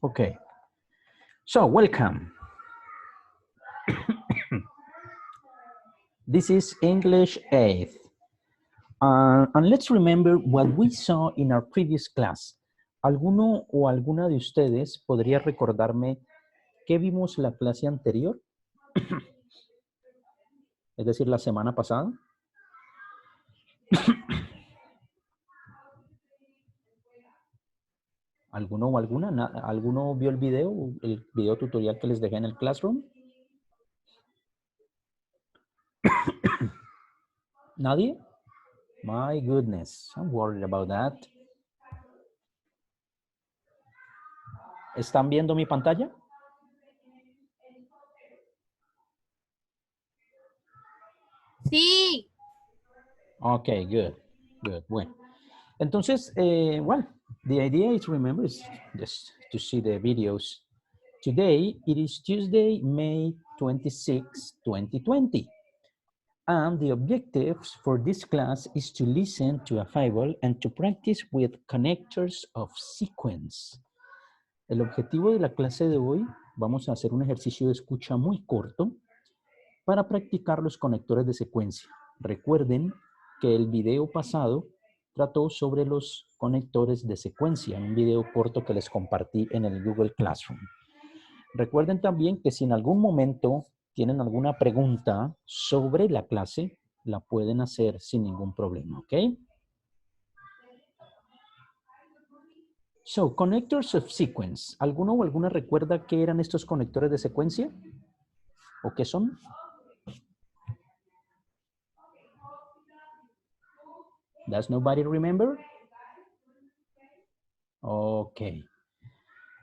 Okay, so welcome. This is English 8th. And let's remember what we saw in our previous class. ¿Alguno o alguna de ustedes podría recordarme qué vimos la clase anterior? Es decir, la semana pasada. ¿Alguno o alguna? ¿Alguno vio el video tutorial que les dejé en el Classroom? ¿Nadie? My goodness, I'm worried about that. ¿Están viendo mi pantalla? Sí. Okay, good. Bueno. Entonces, well, the idea is, remember, is just to see the videos. Today, it is Tuesday, May 26, 2020. And the objectives for this class is to listen to a fable and to practice with connectors of sequence. El objetivo de la clase de hoy, vamos a hacer un ejercicio de escucha muy corto para practicar los conectores de secuencia. Recuerden que el video pasado trató sobre los conectores de secuencia, en un video corto que les compartí en el Google Classroom. Recuerden también que si en algún momento tienen alguna pregunta sobre la clase, la pueden hacer sin ningún problema, ¿ok? So, connectors of sequence. ¿Alguno o alguna recuerda qué eran estos conectores de secuencia? ¿O qué son? Does nobody remember? Ok.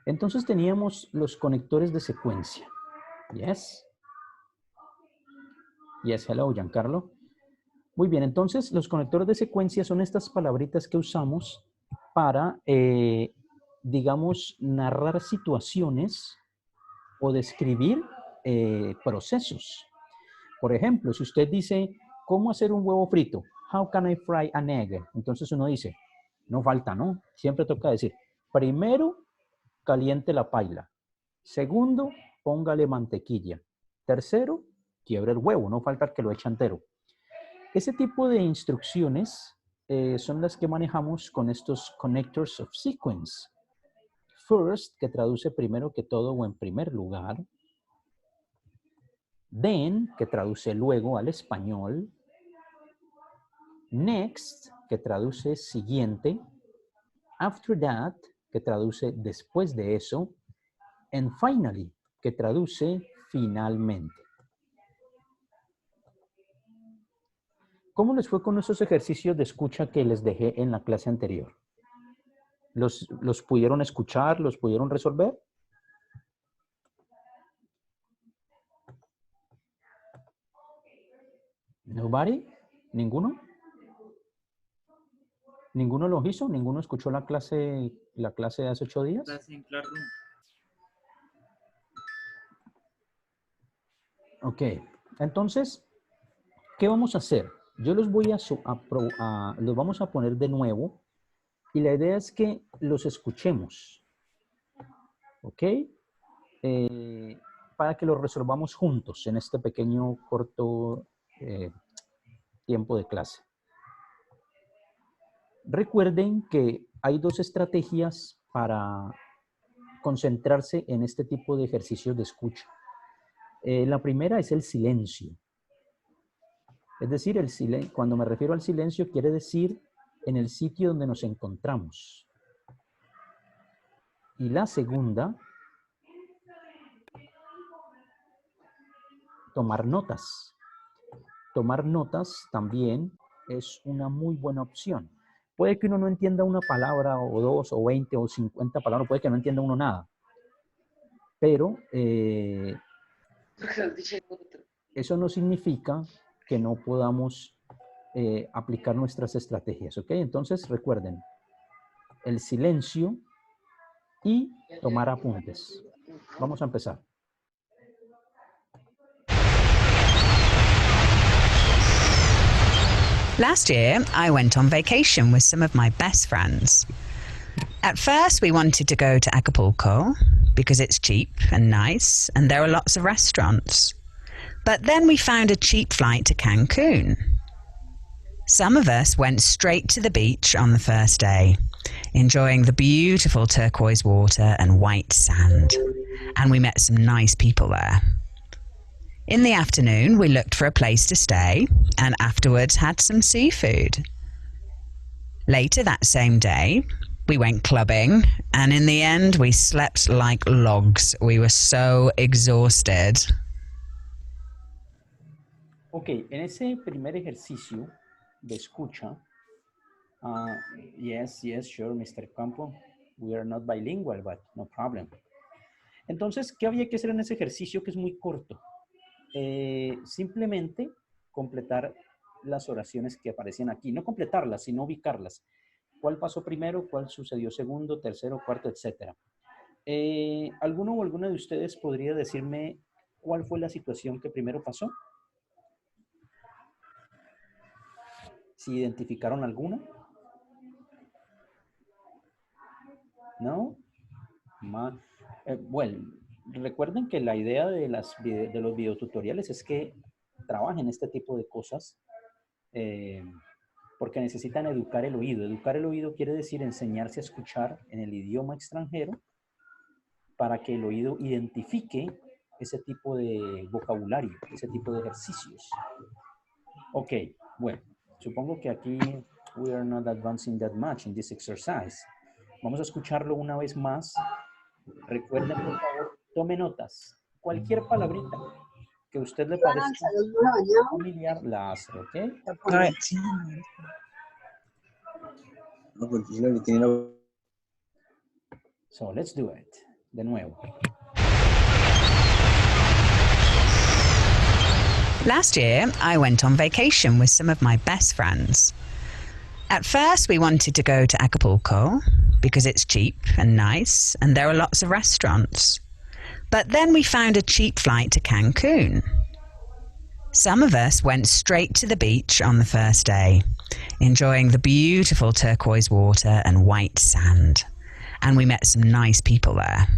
Entonces teníamos los conectores de secuencia. Yes. Yes, hello, Giancarlo. Muy bien, entonces los conectores de secuencia son estas palabritas que usamos para, digamos, narrar situaciones o describir procesos. Por ejemplo, si usted dice, ¿cómo hacer un huevo frito? How can I fry an egg? Entonces uno dice, no falta, ¿no? Siempre toca decir, primero, caliente la paila. Segundo, póngale mantequilla. Tercero, quiebre el huevo, no falta el que lo echa entero. Ese tipo de instrucciones son las que manejamos con estos connectors of sequence. First, que traduce primero que todo o en primer lugar. Then, que traduce luego al español. Next, que traduce siguiente. After that, que traduce después de eso. And finally, que traduce finalmente. ¿Cómo les fue con esos ejercicios de escucha que les dejé en la clase anterior? ¿Los pudieron escuchar? ¿Los pudieron resolver? ¿Nobody? ¿Ninguno? ¿Ninguno los hizo? ¿Ninguno escuchó la clase de hace 8 días? Ok, entonces, ¿qué vamos a hacer? Yo los voy los vamos a poner de nuevo y la idea es que los escuchemos, ¿ok? Para que los resolvamos juntos en este pequeño corto tiempo de clase. Recuerden que hay dos estrategias para concentrarse en este tipo de ejercicios de escucha. La primera es el silencio. Es decir, cuando me refiero al silencio, quiere decir en el sitio donde nos encontramos. Y la segunda, tomar notas. Tomar notas también es una muy buena opción. Puede que uno no entienda una palabra o dos o 20 o 50 palabras, puede que no entienda uno nada. Pero eso no significa que no podamos aplicar nuestras estrategias, ¿ok? Entonces recuerden, el silencio y tomar apuntes. Vamos a empezar. Last year, I went on vacation with some of my best friends. At first, we wanted to go to Acapulco because it's cheap and nice and there are lots of restaurants. But then we found a cheap flight to Cancun. Some of us went straight to the beach on the first day, enjoying the beautiful turquoise water and white sand. And we met some nice people there. In the afternoon, we looked for a place to stay and afterwards had some seafood. Later that same day, we went clubbing and in the end we slept like logs. We were so exhausted. Ok, en ese primer ejercicio de escucha, yes, sure, Mr. Campo, we are not bilingual, but no problem. Entonces, ¿qué había que hacer en ese ejercicio que es muy corto? Simplemente completar las oraciones que aparecen aquí. No completarlas, sino ubicarlas. ¿Cuál pasó primero? ¿Cuál sucedió segundo, tercero, cuarto, etcétera? ¿Alguno o alguna de ustedes podría decirme cuál fue la situación que primero pasó? ¿Si identificaron alguna? ¿No? Bueno, recuerden que la idea de los videotutoriales es que trabajen este tipo de cosas porque necesitan educar el oído. Educar el oído quiere decir enseñarse a escuchar en el idioma extranjero para que el oído identifique ese tipo de vocabulario, ese tipo de ejercicios. Ok, bueno, supongo que aquí we are not advancing that much in this exercise. Vamos a escucharlo una vez más. Recuerden, por favor, tome notas. Cualquier palabrita que a usted le parezca familiar, la hace, ¿ok? Correct. So, let's do it. De nuevo. Last year, I went on vacation with some of my best friends. At first, we wanted to go to Acapulco because it's cheap and nice and there are lots of restaurants. But then we found a cheap flight to Cancun. Some of us went straight to the beach on the first day, enjoying the beautiful turquoise water and white sand. And we met some nice people there.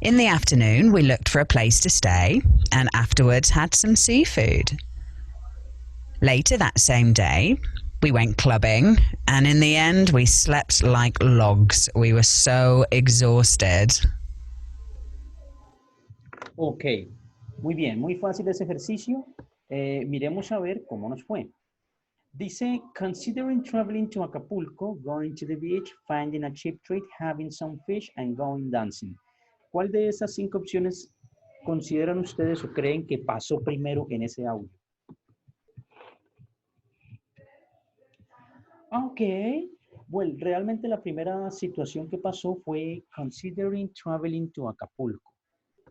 In the afternoon, we looked for a place to stay and afterwards had some seafood. Later that same day, we went clubbing and in the end we slept like logs. We were so exhausted. Ok, muy bien, muy fácil ese ejercicio. Miremos a ver cómo nos fue. Dice, considering traveling to Acapulco, going to the beach, finding a cheap treat, having some fish, and going dancing. ¿Cuál de esas 5 opciones consideran ustedes o creen que pasó primero en ese audio? Ok, bueno, realmente la primera situación que pasó fue considering traveling to Acapulco.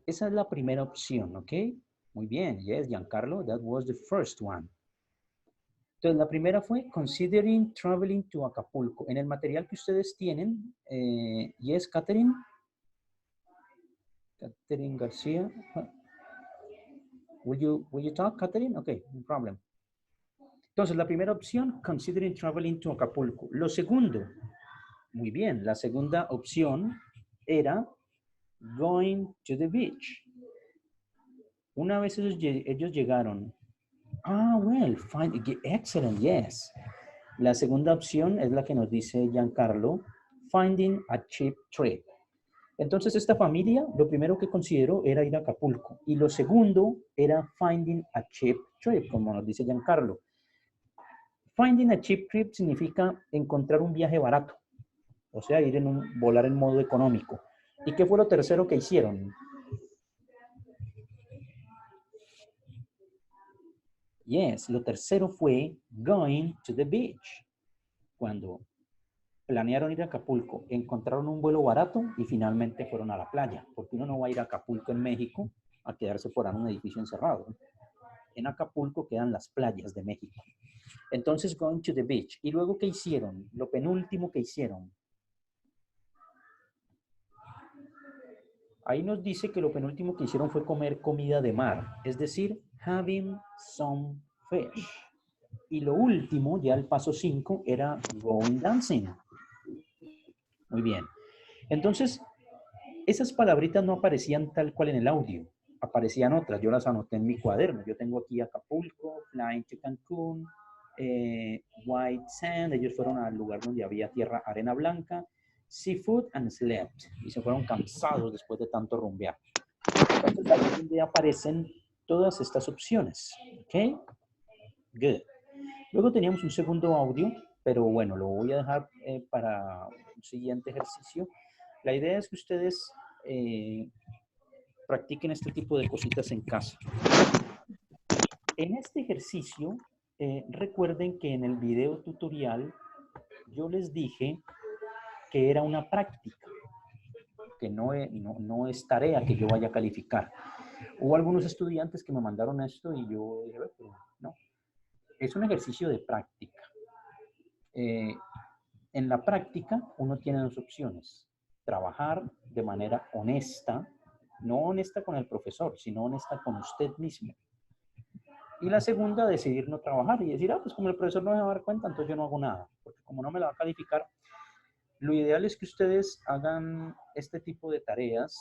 Esa es la primera opción, ¿ok? Muy bien, yes, Giancarlo, that was the first one. Entonces, la primera fue considering traveling to Acapulco. En el material que ustedes tienen, yes, Catherine. Catherine García. Will you talk, Catherine? Okay, no problem. Entonces, la primera opción, considering traveling to Acapulco. Lo segundo, muy bien, la segunda opción era going to the beach. Una vez ellos llegaron, well, fine, excellent, yes. La segunda opción es la que nos dice Giancarlo, finding a cheap trip. Entonces, esta familia, lo primero que consideró era ir a Acapulco. Y lo segundo era finding a cheap trip, como nos dice Giancarlo. Finding a cheap trip significa encontrar un viaje barato. O sea, volar en modo económico. ¿Y qué fue lo tercero que hicieron? Yes, lo tercero fue going to the beach. Cuando planearon ir a Acapulco, encontraron un vuelo barato y finalmente fueron a la playa. Porque uno no va a ir a Acapulco en México a quedarse por ahí en un edificio encerrado. En Acapulco quedan las playas de México. Entonces, going to the beach. ¿Y luego qué hicieron? Lo penúltimo que hicieron. Ahí nos dice que lo penúltimo que hicieron fue comer comida de mar. Es decir, having some fish. Y lo último, ya el paso 5, era going dancing. Muy bien. Entonces, esas palabritas no aparecían tal cual en el audio. Aparecían otras. Yo las anoté en mi cuaderno. Yo tengo aquí Acapulco, Flying to Cancún, White Sand. Ellos fueron al lugar donde había tierra, arena blanca, seafood and slept. Y se fueron cansados después de tanto rumbear. Entonces, ahí es donde aparecen todas estas opciones. ¿Ok? Good. Luego teníamos un segundo audio, pero bueno, lo voy a dejar para un siguiente ejercicio. La idea es que ustedes practiquen este tipo de cositas en casa. En este ejercicio, recuerden que en el video tutorial yo les dije que era una práctica, que no es tarea que yo vaya a calificar. Hubo algunos estudiantes que me mandaron esto y yo dije, pero no, es un ejercicio de práctica. En la práctica uno tiene dos opciones: trabajar de manera honesta, no honesta con el profesor, sino honesta con usted mismo. Y la segunda, decidir no trabajar y decir, pues como el profesor no me va a dar cuenta, entonces yo no hago nada, porque como no me la va a calificar. Lo ideal es que ustedes hagan este tipo de tareas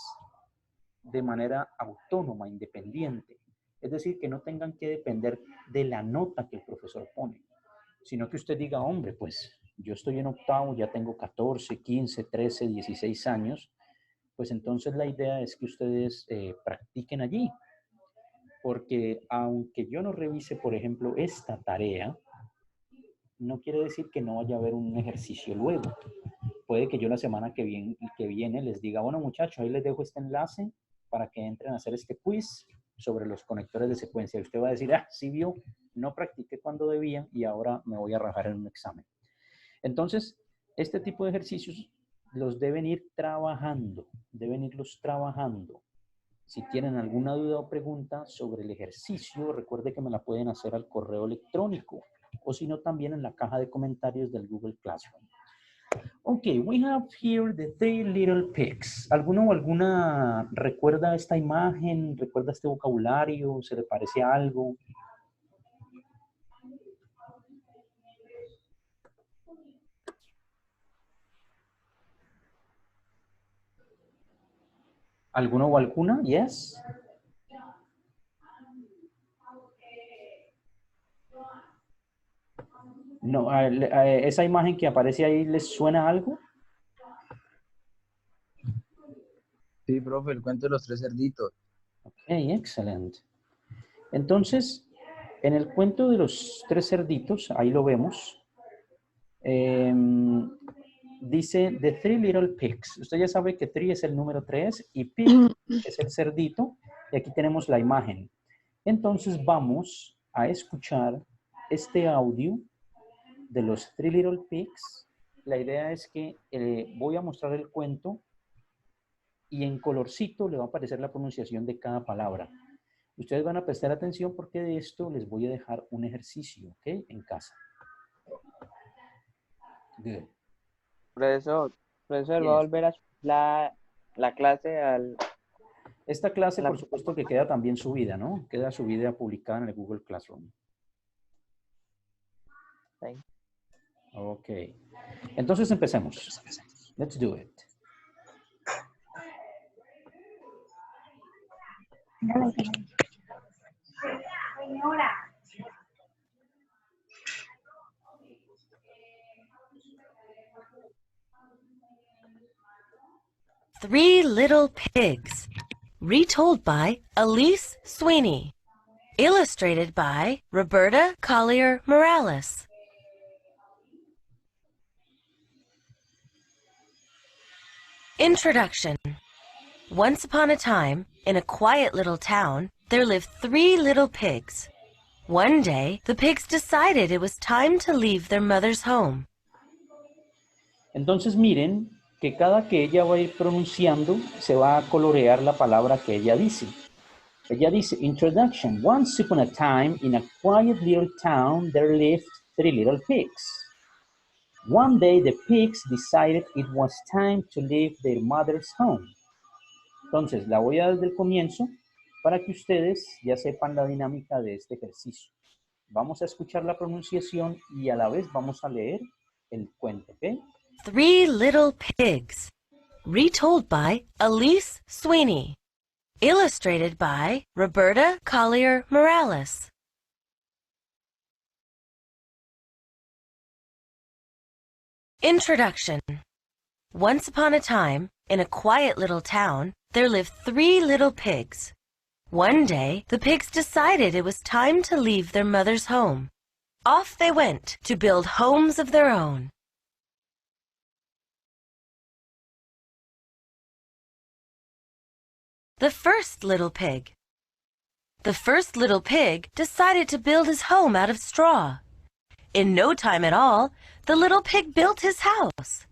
de manera autónoma, independiente. Es decir, que no tengan que depender de la nota que el profesor pone, sino que usted diga, hombre, pues yo estoy en octavo, ya tengo 14, 15, 13, 16 años, pues entonces la idea es que ustedes practiquen allí. Porque aunque yo no revise, por ejemplo, esta tarea, no quiere decir que no vaya a haber un ejercicio luego. Puede que yo la semana que viene les diga, bueno muchachos, ahí les dejo este enlace para que entren a hacer este quiz sobre los conectores de secuencia. Y usted va a decir, sí vio, no practiqué cuando debía y ahora me voy a rajar en un examen. Entonces, este tipo de ejercicios los deben ir trabajando, deben irlos trabajando. Si tienen alguna duda o pregunta sobre el ejercicio, recuerde que me la pueden hacer al correo electrónico o si no también en la caja de comentarios del Google Classroom. Okay, we have here the three little pigs. ¿Alguno o alguna recuerda esta imagen? ¿Recuerda este vocabulario? ¿Se le parece a algo? ¿Alguno o alguna? Yes. No, ¿esa imagen que aparece ahí les suena algo? Sí, profe, el cuento de los tres cerditos. Ok, excelente. Entonces, en el cuento de los tres cerditos, ahí lo vemos, dice The Three Little Pigs. Usted ya sabe que three es el número 3 y pig es el cerdito. Y aquí tenemos la imagen. Entonces vamos a escuchar este audio de los Three Little Pigs. La idea es que voy a mostrar el cuento y en colorcito le va a aparecer la pronunciación de cada palabra. Ustedes van a prestar atención porque de esto les voy a dejar un ejercicio, ¿ok? En casa. Good. Profesor, Yes. va a volver a la clase al... Esta clase, por supuesto, que queda también subida, ¿no? Queda subida publicada en el Google Classroom. Sí. Ok. Entonces empecemos. Let's do it. Señora. Three Little Pigs, retold by Elise Sweeney, illustrated by Roberta Collier Morales. Introduction. Once upon a time, in a quiet little town, there lived three little pigs. One day, the pigs decided it was time to leave their mother's home. Entonces miren que cada que ella va a ir pronunciando, se va a colorear la palabra que ella dice. Ella dice, Introduction. Once upon a time, in a quiet little town, there lived three little pigs. One day, the pigs decided it was time to leave their mother's home. Entonces, la voy a dar desde el comienzo para que ustedes ya sepan la dinámica de este ejercicio. Vamos a escuchar la pronunciación y a la vez vamos a leer el cuento, ¿ok? Three Little Pigs, retold by Elise Sweeney, illustrated by Roberta Collier Morales. Introduction. Once upon a time, in a quiet little town, there lived three little pigs. One day, the pigs decided it was time to leave their mother's home. Off they went to build homes of their own. The first little pig. The first little pig decided to build his home out of straw. In no time at all, the little pig built his house.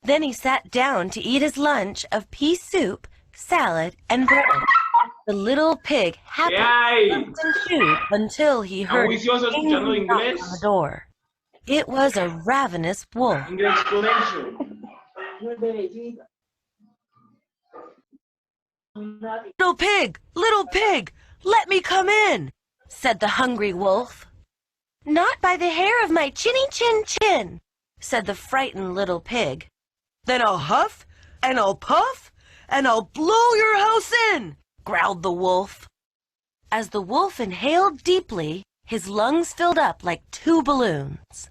Then he sat down to eat his lunch of pea soup, salad, and bread. The little pig happily looked and chewed until he heard a ringing knock on the door. It was a ravenous wolf. Little pig, let me come in, said the hungry wolf. Not by the hair of my chinny chin chin, said the frightened little pig. Then I'll huff, and I'll puff, and I'll blow your house in, growled the wolf. As the wolf inhaled deeply, his lungs filled up like two balloons.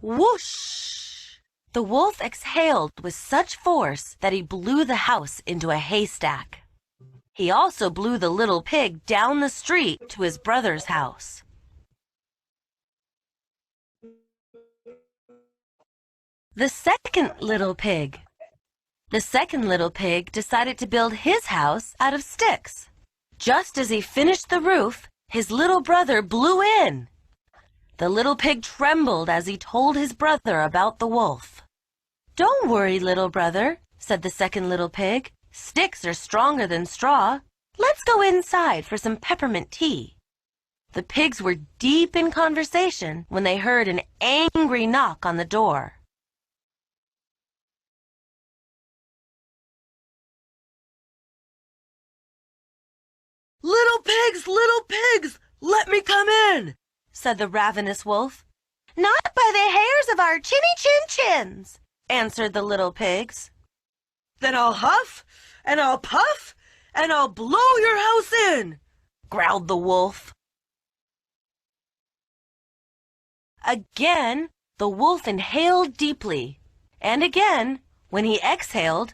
Whoosh! The wolf exhaled with such force that he blew the house into a haystack. He also blew the little pig down the street to his brother's house. The second little pig. The second little pig decided to build his house out of sticks. Just as he finished the roof, his little brother blew in. The little pig trembled as he told his brother about the wolf. Don't worry, little brother, said the second little pig. Sticks are stronger than straw. Let's go inside for some peppermint tea. The pigs were deep in conversation when they heard an angry knock on the door. Little pigs, let me come in, said the ravenous wolf. Not by the hairs of our chinny chin chins, answered the little pigs. Then I'll huff, and I'll puff, and I'll blow your house in, growled the wolf. Again, the wolf inhaled deeply, and again, when he exhaled,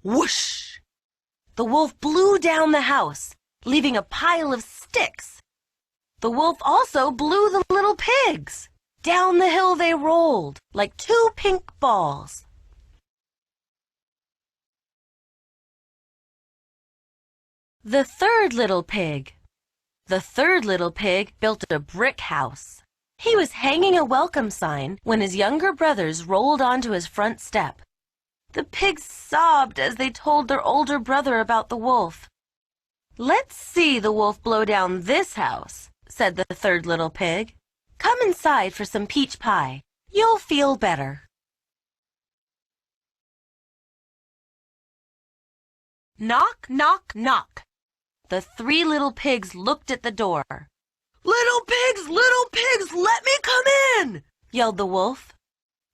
whoosh! The wolf blew down the house, leaving a pile of sticks. The wolf also blew the little pigs. Down the hill they rolled like two pink balls. The third little pig. The third little pig built a brick house. He was hanging a welcome sign when his younger brothers rolled onto his front step. The pigs sobbed as they told their older brother about the wolf. Let's see the wolf blow down this house, said the third little pig. Come inside for some peach pie. You'll feel better. Knock, knock, knock. The three little pigs looked at the door. Little pigs, let me come in, yelled the wolf.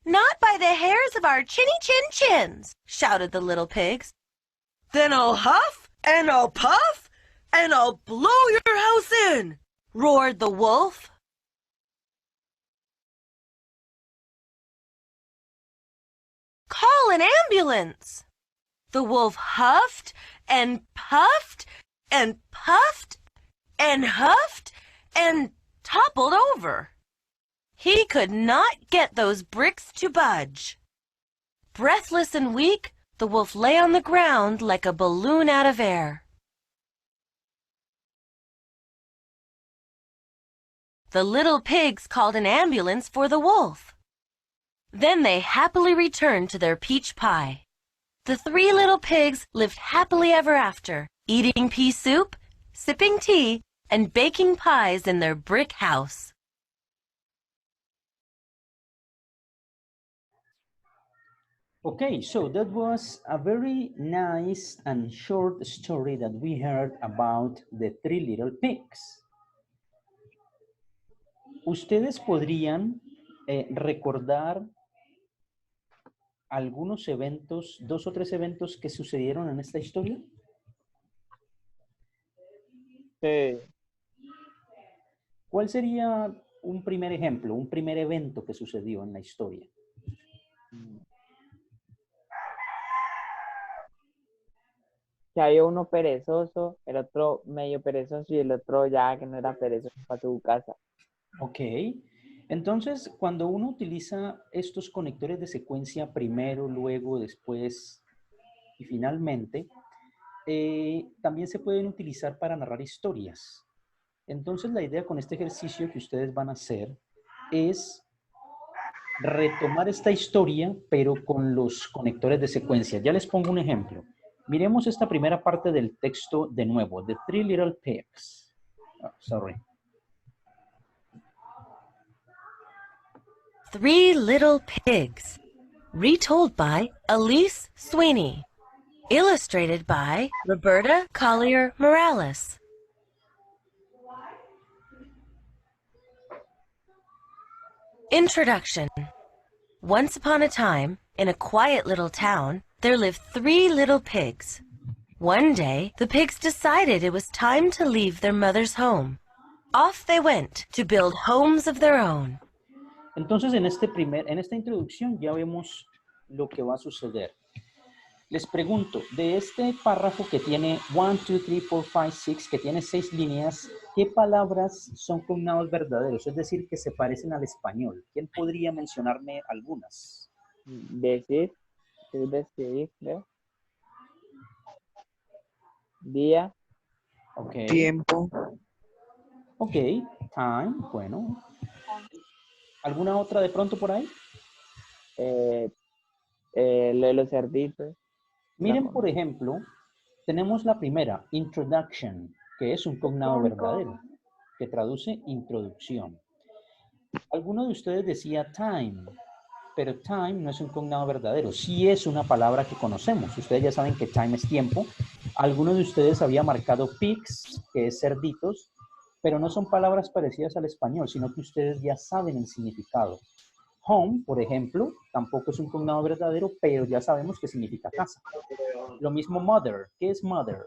Not by the hairs of our chinny chin chins, shouted the little pigs. Then I'll huff, and I'll puff, and I'll blow your house in, roared the wolf. Call an ambulance. The wolf huffed and puffed and puffed and huffed and toppled over. He could not get those bricks to budge. Breathless and weak, the wolf lay on the ground like a balloon out of air. The little pigs called an ambulance for the wolf. Then they happily returned to their peach pie. The three little pigs lived happily ever after, eating pea soup, sipping tea, and baking pies in their brick house. Okay, so that was a very nice and short story that we heard about the Three Little Pigs. ¿Ustedes podrían recordar algunos eventos, 2 o 3 eventos que sucedieron en esta historia? Sí. ¿Cuál sería un primer ejemplo, un primer evento que sucedió en la historia? Que había uno perezoso, el otro medio perezoso y el otro ya que no era perezoso para su casa. Ok, entonces cuando uno utiliza estos conectores de secuencia primero, luego, después y finalmente, también se pueden utilizar para narrar historias. Entonces la idea con este ejercicio que ustedes van a hacer es retomar esta historia, pero con los conectores de secuencia. Ya les pongo un ejemplo. Miremos esta primera parte del texto de nuevo, The Three Little Pigs. Oh, sorry. Three Little Pigs. Retold by Elise Sweeney. Illustrated by Roberta Collier Morales. Introduction. Once upon a time, in a quiet little town, there lived 3 little pigs. One day, the pigs decided it was time to leave their mother's home. Off they went to build homes of their own. Entonces, en esta introducción ya vemos lo que va a suceder. Les pregunto, de este párrafo que tiene 1, 2, 3, 4, 5, 6, que tiene 6 líneas, ¿qué palabras son cognados verdaderos? Es decir, que se parecen al español. ¿Quién podría mencionarme algunas? Decir, creo. Día. Ok. Tiempo. Ok, time, bueno. ¿Alguna otra de pronto por ahí? Lo de los cerditos. Miren, por ejemplo, tenemos la primera, introduction, que es un cognado verdadero, que traduce introducción. Alguno de ustedes decía time, pero time no es un cognado verdadero, sí es una palabra que conocemos. Ustedes ya saben que time es tiempo. Alguno de ustedes había marcado pigs, que es cerditos, pero no son palabras parecidas al español, sino que ustedes ya saben el significado. Home, por ejemplo, tampoco es un cognado verdadero, pero ya sabemos que significa casa. Lo mismo mother. ¿Qué es mother?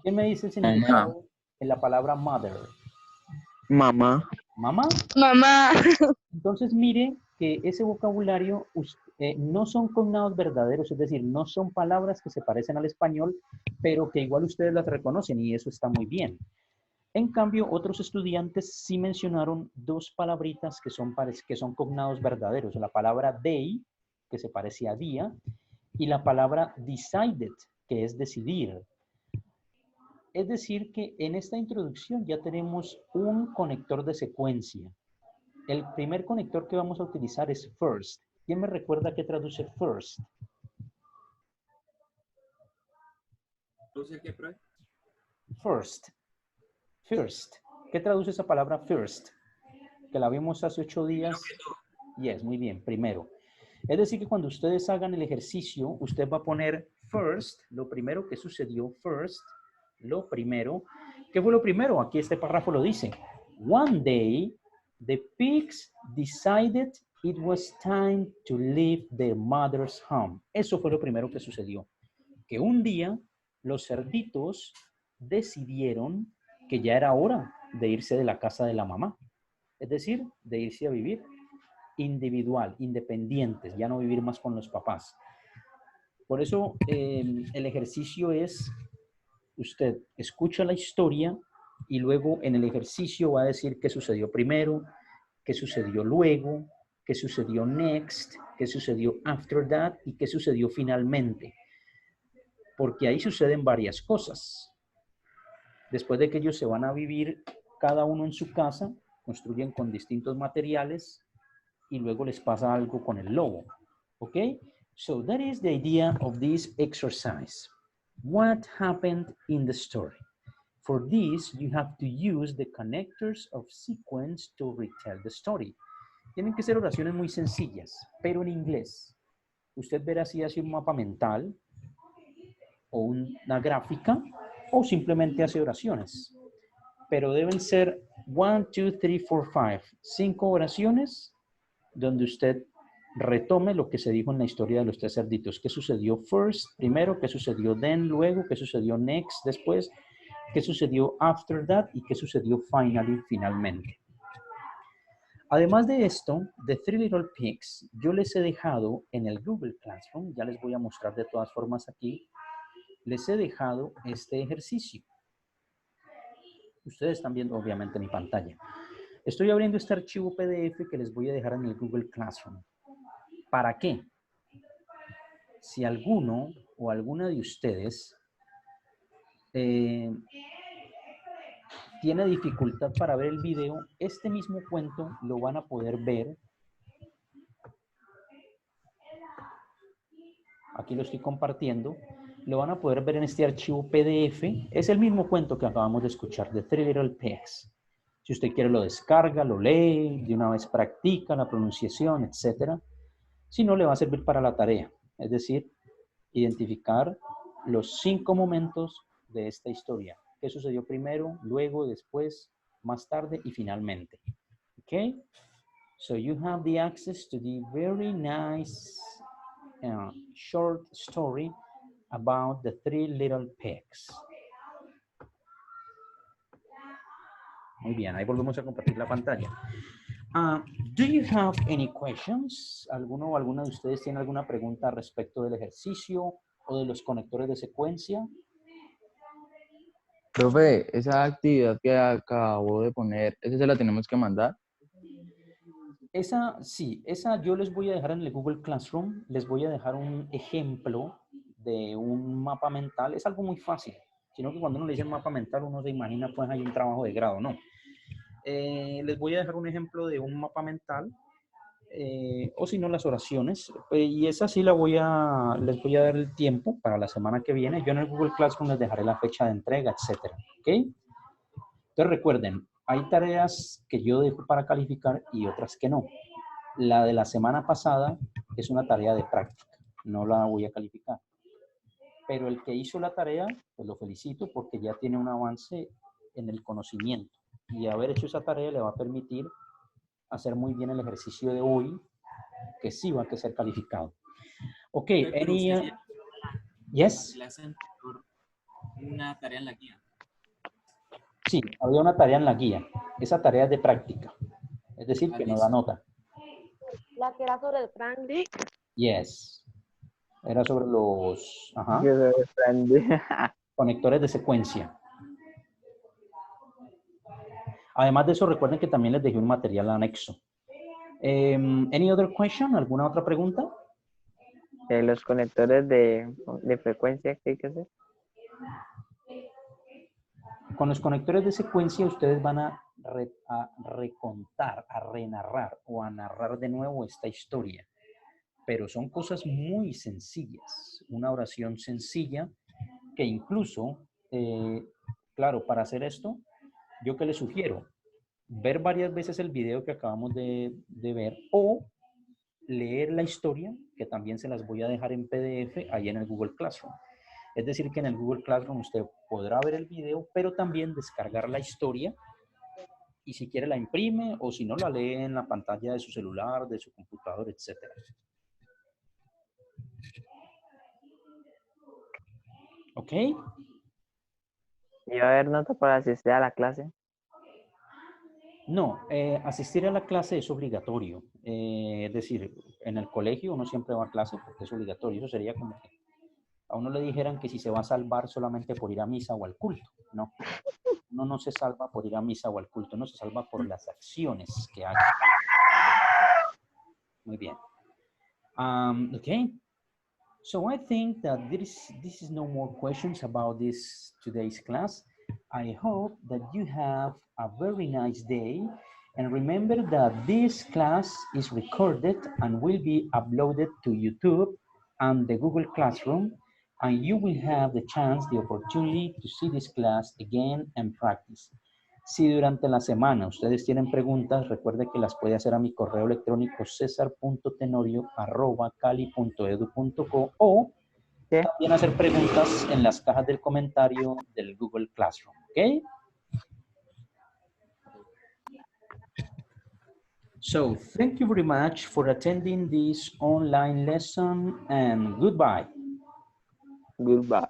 ¿Quién me dice el significado en la palabra mother? Mamá. ¿Mamá? Mamá. Entonces mire que ese vocabulario no son cognados verdaderos, es decir, no son palabras que se parecen al español, pero que igual ustedes las reconocen y eso está muy bien. En cambio, otros estudiantes sí mencionaron 2 palabritas que son cognados verdaderos. La palabra day, que se parece a día, y la palabra decided, que es decidir. Es decir, que en esta introducción ya tenemos un conector de secuencia. El primer conector que vamos a utilizar es first. ¿Quién me recuerda qué traduce first? First. First. ¿Qué traduce esa palabra first? Que la vimos hace 8 días. Yes, muy bien, primero. Es decir, que cuando ustedes hagan el ejercicio, usted va a poner first, lo primero que sucedió, first, lo primero. ¿Qué fue lo primero? Aquí este párrafo lo dice. One day, the pigs decided it was time to leave their mother's home. Eso fue lo primero que sucedió. Que un día los cerditos decidieron que ya era hora de irse de la casa de la mamá. Es decir, de irse a vivir individual, independientes, ya no vivir más con los papás. Por eso el ejercicio es, usted escucha la historia y luego en el ejercicio va a decir qué sucedió primero, qué sucedió luego, qué sucedió next, qué sucedió after that y qué sucedió finalmente. Porque ahí suceden varias cosas. Después de que ellos se van a vivir cada uno en su casa, construyen con distintos materiales y luego les pasa algo con el lobo. ¿Ok? So that is the idea of this exercise. What happened in the story? For this, you have to use the connectors of sequence to retell the story. Tienen que ser oraciones muy sencillas, pero en inglés. Usted verá si hace un mapa mental o una gráfica o simplemente hace oraciones. Pero deben ser 1, 2, 3, 4, 5. 5 oraciones donde usted retome lo que se dijo en la historia de los 3 cerditos. ¿Qué sucedió first, primero? ¿Qué sucedió then, luego? ¿Qué sucedió next, después? ¿Qué sucedió after that? ¿Y qué sucedió finally, finalmente? Además de esto, de Three Little Pigs, yo les he dejado en el Google Classroom, ya les voy a mostrar de todas formas aquí, les he dejado este ejercicio. Ustedes están viendo obviamente mi pantalla. Estoy abriendo este archivo PDF que les voy a dejar en el Google Classroom. ¿Para qué? Si alguno o alguna de ustedes tiene dificultad para ver el video, este mismo cuento lo van a poder ver. Aquí lo estoy compartiendo. Lo van a poder ver en este archivo PDF. Es el mismo cuento que acabamos de escuchar, de Three Little Pigs. Si usted quiere lo descarga, lo lee, de una vez practica la pronunciación, etc. Si no, le va a servir para la tarea. Es decir, identificar los 5 momentos de esta historia. ¿Qué sucedió primero, luego, después, más tarde y finalmente? Okay? So you have the access to the very nice short story about the Three Little Pigs. Muy bien, ahí volvemos a compartir la pantalla. Do you have any questions? ¿Alguno o alguna de ustedes tiene alguna pregunta respecto del ejercicio o de los conectores de secuencia? Profe, esa actividad que acabo de poner, ¿esa se la tenemos que mandar? Esa, sí, esa yo les voy a dejar en el Google Classroom, les voy a dejar un ejemplo de un mapa mental. Es algo muy fácil, sino que cuando uno le dice mapa mental uno se imagina pues hay un trabajo de grado, no. Les voy a dejar un ejemplo de un mapa mental, o si no las oraciones, y esa sí les voy a dar el tiempo para la semana que viene. Yo en el Google Classroom les dejaré la fecha de entrega, etcétera, ¿ok? Entonces recuerden, hay tareas que yo dejo para calificar y otras que no. La de la semana pasada es una tarea de práctica, no la voy a calificar. Pero el que hizo la tarea, pues lo felicito porque ya tiene un avance en el conocimiento. Y haber hecho esa tarea le va a permitir hacer muy bien el ejercicio de hoy, que sí va a ser calificado. Ok, yes. Una tarea en la guía. Sí, había una tarea en la guía. Esa tarea es de práctica. Es decir, que no da nota. La que era sobre el Franklin. Yes. Era sobre los Yo soy Franklin. conectores de secuencia. Además de eso, recuerden que también les dejé un material anexo. Any other question? ¿Alguna otra pregunta? Los conectores de frecuencia, ¿qué hay que hacer? Con los conectores de secuencia ustedes van a recontar, a renarrar o a narrar de nuevo esta historia. Pero son cosas muy sencillas. Una oración sencilla que incluso, claro, para hacer esto, ¿yo qué les sugiero? Ver varias veces el video que acabamos de ver o leer la historia, que también se las voy a dejar en PDF ahí en el Google Classroom. Es decir, que en el Google Classroom usted podrá ver el video, pero también descargar la historia y si quiere la imprime o si no la lee en la pantalla de su celular, de su computador, etc. ¿Ok? ¿Y va a haber nota para asistir a la clase? No, asistir a la clase es obligatorio. Es decir, en el colegio uno siempre va a clase porque es obligatorio. Eso sería como que a uno le dijeran que si se va a salvar solamente por ir a misa o al culto. No, uno no se salva por ir a misa o al culto, uno se salva por las acciones que haga. Muy bien. Okay. So I think that this is no more questions about today's class. I hope that you have a very nice day. And remember that this class is recorded and will be uploaded to YouTube and the Google Classroom. and you will have the chance, the opportunity to see this class again and practice. Si durante la semana ustedes tienen preguntas, recuerde que las puede hacer a mi correo electrónico cesar.tenorio@cali.edu.co o ¿Qué? también hacer preguntas en las cajas del comentario del Google Classroom, ¿ok? So, thank you very much for attending this online lesson and goodbye. Goodbye.